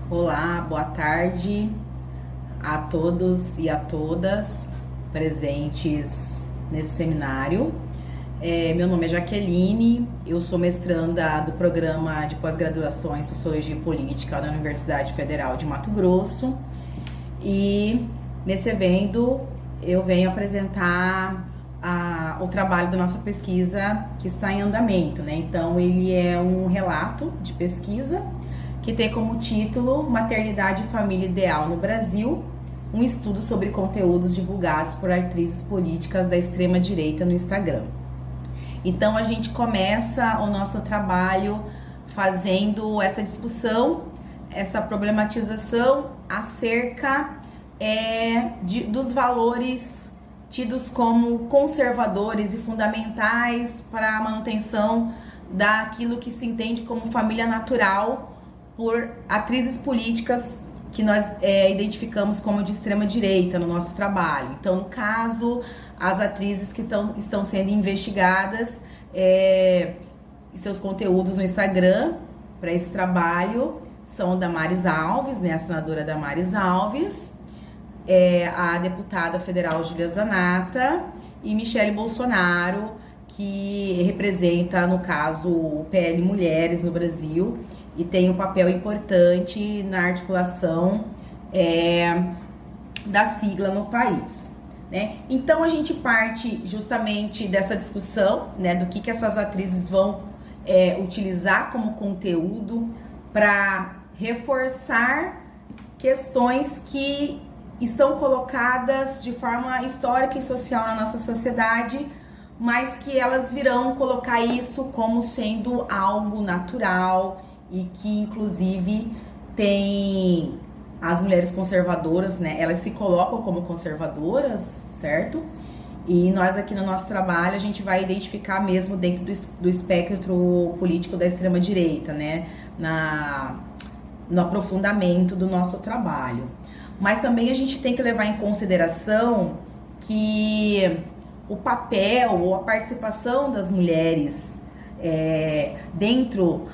Olá, boa tarde a todos e a todas presentes nesse seminário. Meu nome é Jaqueline, eu sou mestranda do programa de pós-graduação em Sociologia e Política da Universidade Federal de Mato Grosso e nesse evento eu venho apresentar o trabalho da nossa pesquisa que está em andamento, né? Então ele é um relato de pesquisa que tem como título Maternidade e Família Ideal no Brasil, um estudo sobre conteúdos divulgados por atrizes políticas da extrema-direita no Instagram. Então a gente começa o nosso trabalho fazendo essa discussão, essa problematização acerca dos valores tidos como conservadores e fundamentais para a manutenção daquilo que se entende como família natural por atrizes políticas que nós identificamos como de extrema direita no nosso trabalho. Então, no caso, as atrizes que estão sendo investigadas, seus conteúdos no Instagram para esse trabalho são Damares Alves, né, a senadora Damares Alves, a deputada federal Júlia Zanata e Michele Bolsonaro, que representa, no caso, o PL Mulheres no Brasil, e tem um papel importante na articulação da sigla no país, né? Então a gente parte justamente dessa discussão, né, do que essas atrizes vão utilizar como conteúdo para reforçar questões que estão colocadas de forma histórica e social na nossa sociedade, mas que elas virão colocar isso como sendo algo natural e que inclusive tem as mulheres conservadoras, né? Elas se colocam como conservadoras, certo? E nós aqui no nosso trabalho a gente vai identificar mesmo dentro do espectro político da extrema direita, né? No aprofundamento do nosso trabalho. Mas também a gente tem que levar em consideração que o papel ou a participação das mulheres dentro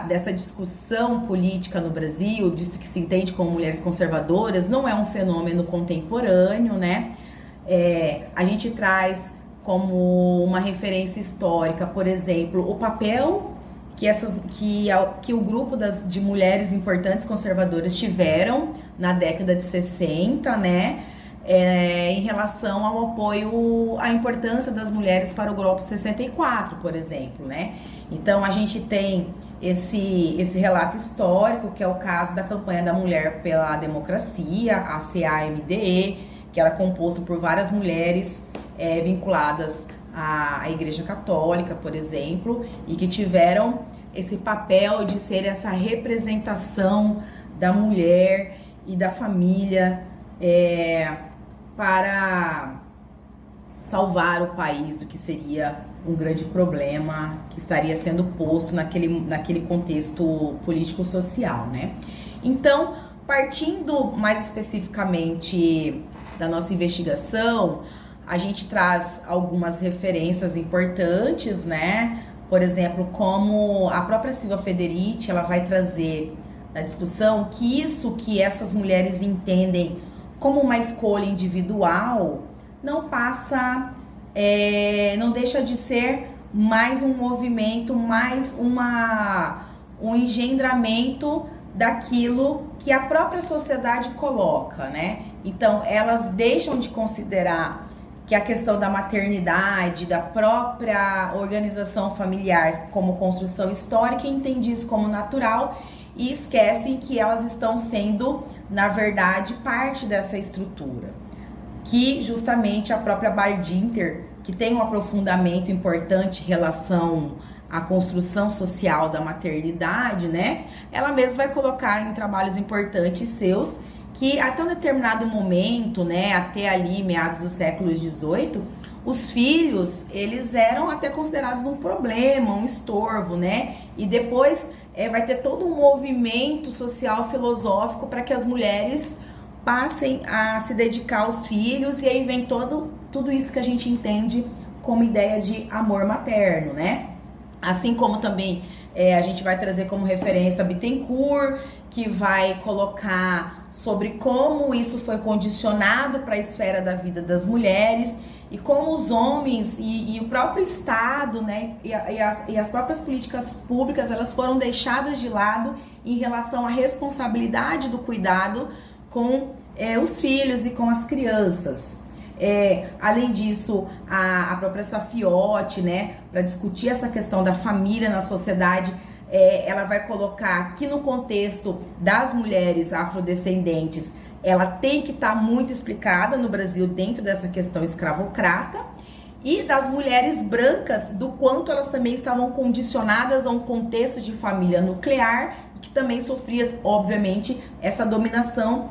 dessa discussão política no Brasil, disso que se entende como mulheres conservadoras, não é um fenômeno contemporâneo, né? A gente traz como uma referência histórica, por exemplo, o papel que o grupo de mulheres importantes conservadoras tiveram na década de 60, né? Em relação ao apoio à importância das mulheres para o golpe de 64, por exemplo, né? Então a gente tem esse relato histórico, que é o caso da campanha da Mulher pela Democracia, a CAMDE, que era composto por várias mulheres vinculadas à Igreja Católica, por exemplo, e que tiveram esse papel de ser essa representação da mulher e da família para salvar o país do que seria um grande problema que estaria sendo posto naquele contexto político-social, né? Então, partindo mais especificamente da nossa investigação, a gente traz algumas referências importantes, né? Por exemplo, como a própria Silvia Federici, ela vai trazer na discussão que isso que essas mulheres entendem como uma escolha individual não passa, não deixa de ser mais um movimento, mais um engendramento daquilo que a própria sociedade coloca, né? Então, elas deixam de considerar que a questão da maternidade, da própria organização familiar como construção histórica, entende isso como natural e esquecem que elas estão sendo, na verdade, parte dessa estrutura. Que justamente a própria Bardinter, que tem um aprofundamento importante em relação à construção social da maternidade, né? Ela mesma vai colocar em trabalhos importantes seus que até um determinado momento, né, até ali meados do século XVIII, os filhos, eles eram até considerados um problema, um estorvo, né? E depois vai ter todo um movimento social, filosófico para que as mulheres passem a se dedicar aos filhos, e aí vem tudo isso que a gente entende como ideia de amor materno, né? Assim como também a gente vai trazer como referência a Bittencourt, que vai colocar sobre como isso foi condicionado para a esfera da vida das mulheres e como os homens e o próprio Estado, né, e as próprias políticas públicas, elas foram deixadas de lado em relação à responsabilidade do cuidado com os filhos e com as crianças. Além disso, a própria Safiotti, né, para discutir essa questão da família na sociedade, ela vai colocar que no contexto das mulheres afrodescendentes, ela tem que estar muito explicada no Brasil dentro dessa questão escravocrata, e das mulheres brancas, do quanto elas também estavam condicionadas a um contexto de família nuclear, que também sofria, obviamente, essa dominação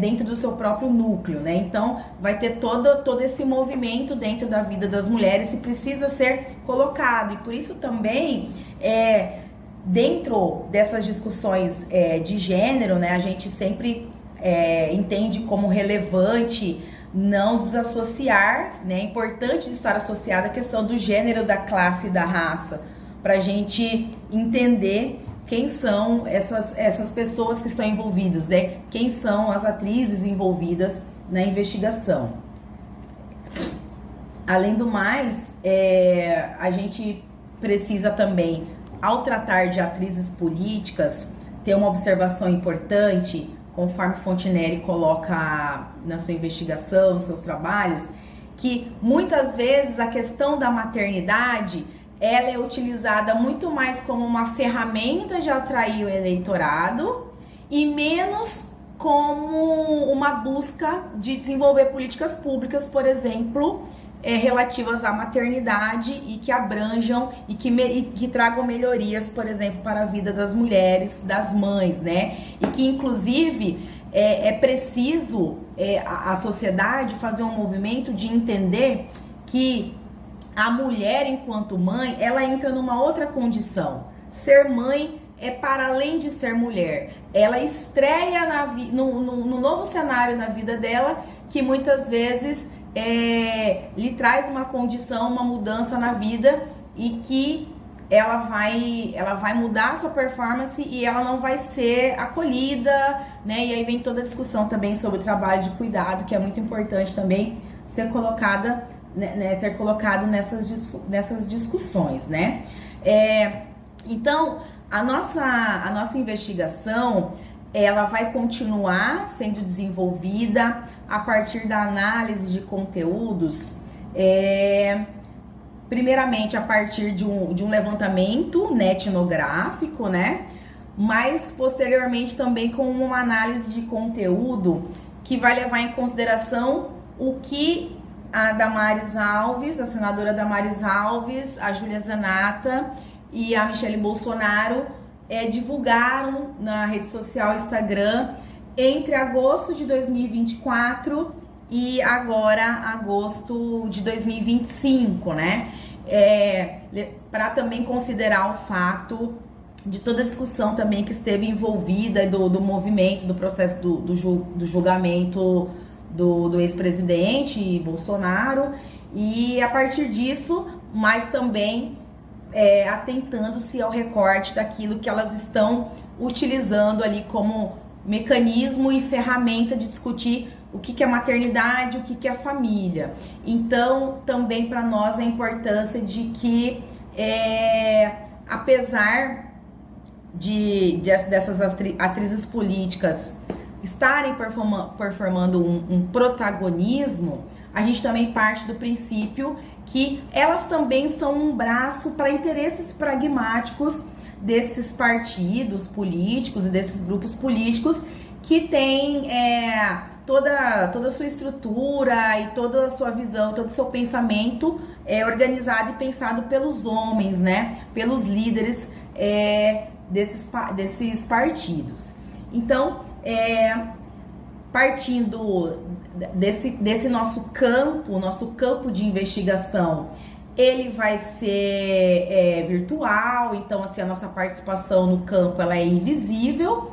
dentro do seu próprio núcleo, né? Então, vai ter todo esse movimento dentro da vida das mulheres e precisa ser colocado. E por isso também, dentro dessas discussões de gênero, né, a gente sempre entende como relevante não desassociar, né? É importante estar associada a questão do gênero, da classe e da raça, para a gente entender quem são essas pessoas que estão envolvidas, né? Quem são as atrizes envolvidas na investigação. Além do mais, a gente precisa também, ao tratar de atrizes políticas, ter uma observação importante, conforme Fontenelle coloca na sua investigação, nos seus trabalhos, que muitas vezes a questão da maternidade ela é utilizada muito mais como uma ferramenta de atrair o eleitorado e menos como uma busca de desenvolver políticas públicas, por exemplo, relativas à maternidade e que abranjam e que tragam melhorias, por exemplo, para a vida das mulheres, das mães, né? E que, inclusive, é preciso a sociedade fazer um movimento de entender que a mulher, enquanto mãe, ela entra numa outra condição. Ser mãe é para além de ser mulher. Ela estreia no novo cenário na vida dela, que muitas vezes lhe traz uma condição, uma mudança na vida e que ela vai mudar a sua performance e ela não vai ser acolhida, né? E aí vem toda a discussão também sobre o trabalho de cuidado, que é muito importante também ser colocado nessas discussões, né? Então, a nossa investigação, ela vai continuar sendo desenvolvida a partir da análise de conteúdos, primeiramente a partir de um levantamento, né, etnográfico, né? Mas posteriormente também com uma análise de conteúdo que vai levar em consideração o que a Damares Alves, a senadora Damares Alves, a Júlia Zanata e a Michelle Bolsonaro divulgaram na rede social Instagram entre agosto de 2024 e agora agosto de 2025, né? Para também considerar o fato de toda a discussão também que esteve envolvida do movimento, do processo do julgamento do ex-presidente Bolsonaro, e a partir disso, mas também atentando-se ao recorte daquilo que elas estão utilizando ali como mecanismo e ferramenta de discutir o que é maternidade, o que é família. Então, também para nós a importância de que, apesar dessas atrizes políticas estarem performando um protagonismo, a gente também parte do princípio que elas também são um braço para interesses pragmáticos desses partidos políticos e desses grupos políticos que têm toda a sua estrutura e toda a sua visão, todo o seu pensamento organizado e pensado pelos homens, né? Pelos líderes desses partidos. Então, partindo desse nosso campo de investigação, ele vai ser virtual, então assim, a nossa participação no campo ela é invisível,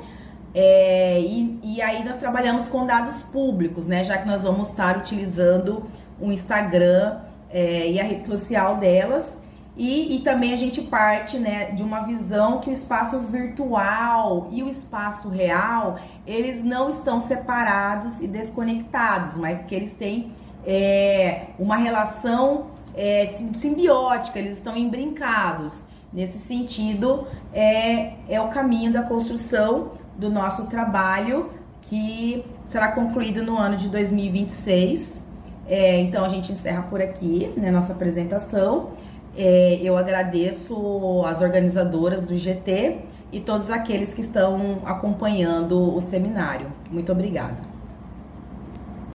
e aí nós trabalhamos com dados públicos, né, já que nós vamos estar utilizando o Instagram e a rede social delas, E também a gente parte, né, de uma visão que o espaço virtual e o espaço real, eles não estão separados e desconectados, mas que eles têm uma relação simbiótica, eles estão embrincados. Nesse sentido, é o caminho da construção do nosso trabalho, que será concluído no ano de 2026. Então a gente encerra por aqui, né, nossa apresentação. Eu agradeço as organizadoras do GT e todos aqueles que estão acompanhando o seminário. Muito obrigada.